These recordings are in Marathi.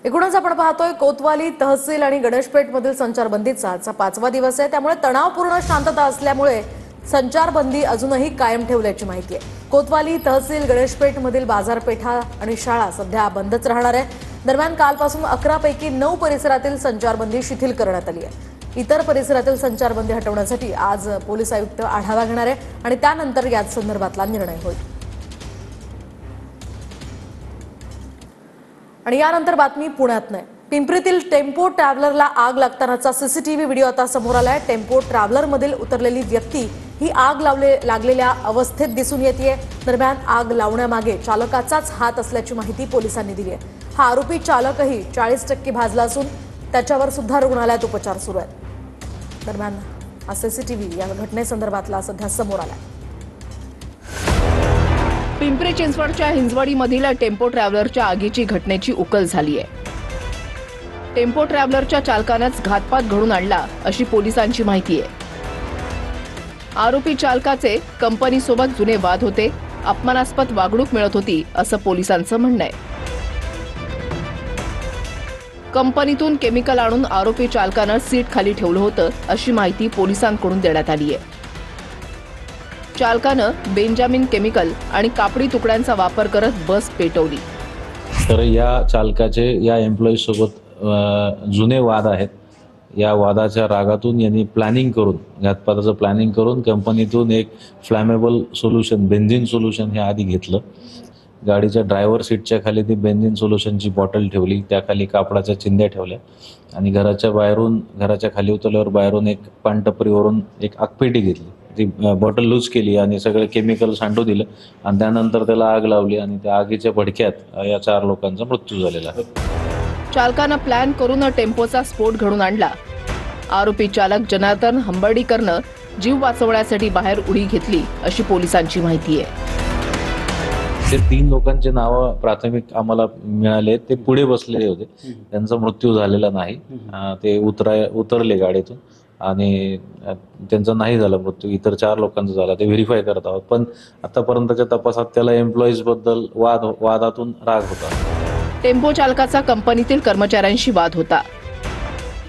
एकूणच आपण पाहतोय कोतवाली तहसील आणि गणेशपेठमधील संचारबंदीचा आजचा 5वा दिवस आहे। त्यामुळे तणावपूर्ण शांतता असल्यामुळे संचारबंदी अजूनही कायम ठेवल्याची माहिती आहे। कोतवाली तहसील गणेशपेठमधील बाजारपेठा आणि शाळा सध्या बंदच राहणार आहे। दरम्यान कालपासून 11 पैकी 9 परिसरातील संचारबंदी शिथिल करण्यात आली आहे। इतर परिसरातील संचारबंदी हटवण्यासाठी आज पोलीस आयुक्त आढावा घेणार आहे आणि त्यानंतर या संदर्भातला निर्णय होईल। आणि यानंतर बातमी पुण्यातनं आहे। पिंपरीतील टेम्पो ट्रॅव्हलरला आग लागतानाचा सीसीटीव्ही व्हिडिओ आता समोर आलाय। टेम्पो ट्रॅव्हलरमधील उतरलेली व्यक्ती ही आग लागलेल्या अवस्थेत दिसून येते। दरम्यान आग लावण्यामागे चालकाचाच हात असल्याची माहिती पोलिसांनी दिली आहे। हा आरोपी चालकही 40% भाजला असून त्याच्यावर सुद्धा रुग्णालयात उपचार सुरू आहेत। दरम्यान हा सीसीटीव्ही या घटनेसंदर्भातला सध्या समोर आलाय। पिंपरी चिंचवडच्या हिंजवडीमधील टेम्पो ट्रॅव्हलरच्या आगीची घटनेची उकल झाली आहे। टेम्पो ट्रॅव्हलरच्या चालकानेच घातपात घडून आणला अशी पोलिसांची माहिती आहे। आरोपी चालकाचे कंपनीसोबत जुने वाद होते, अपमानास्पद वागणूक मिळत होती असं पोलिसांचं म्हणणं आहे। कंपनीतून केमिकल आणून आरोपी चालकानं सीट खाली ठेवलं होतं अशी माहिती पोलिसांकडून देण्यात आली आहे। चालकानं बेंजामिन केमिकल आणि कापडी तुकड्यांचा वापर करत बस पेटवली। तर या चालकाचे या एम्प्लॉई सोबत जुने वाद आहेत। या वादाच्या रागातून यांनी प्लॅनिंग करून घातपाताचं प्लॅनिंग करून कंपनीतून एक फ्लॅमेबल सोल्युशन बेन्झिन सोल्युशन हे आधी घेतलं। गाडीच्या ड्रायव्हर सीटच्या खाली ती बेन्झिन सोल्युशनची बॉटल ठेवली, त्याखाली कापडाच्या चिंध्या ठेवल्या आणि घराच्या खाली उतरल्यावर बाहेरून एक पानटपरीवरून एक आगपेटी घेतली, ती बॉटल लूज केली आणि सगळं केमिकल सांडू दिलं आणि त्यानंतर त्याला आग लावली आणि त्या आगीच्या भडक्यात या 4 लोकांचा मृत्यू झालेला आहे। चालकानं प्लॅन करून टेम्पोचा स्फोट घडून आणला। आरोपी चालक जनार्दन हंबर्डीकरनं जीव वाचवण्यासाठी बाहेर उडी घेतली अशी पोलिसांची माहिती आहे। ते 3 लोकांचे नाव प्राथमिक आम्हाला मिळाले, ते पुढे बसलेले होते, त्यांचा मृत्यू झालेला नाही। ते उतरले गाडीतून आणि त्यांचा नाही झाला मृत्यू, इतर 4 लोकांचा झाला, ते व्हेरीफाय करत आहोत। पण आतापर्यंतच्या तपासात त्याला एम्प्लॉईज बद्दल वादातून राग होता। टेम्पो चालकाचा कंपनीतील कर्मचाऱ्यांशी वाद होता।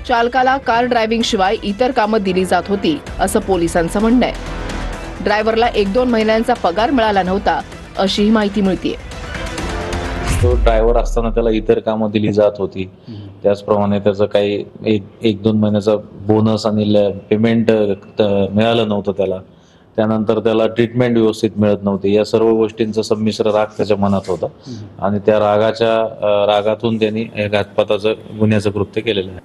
चालकाला कार ड्रायव्हिंग शिवाय इतर कामं दिली जात होती असं पोलिसांचं म्हणणं आहे। ड्रायव्हरला 1-2 महिन्यांचा पगार मिळाला नव्हता अशीही माहिती मिळतेय। तो ड्रायव्हर असताना त्याला इतर कामं दिली जात होती, त्याचप्रमाणे त्याचं काही 1-2 महिन्याचा बोनस आणि पेमेंट मिळालं नव्हतं त्याला। त्यानंतर त्याला ट्रीटमेंट व्यवस्थित मिळत नव्हती। या सर्व गोष्टींचा संमिश्र राग त्याच्या मनात होता आणि त्या रागातून त्यांनी घातपाताचं गुन्ह्याचं कृत्य केलेलं आहे।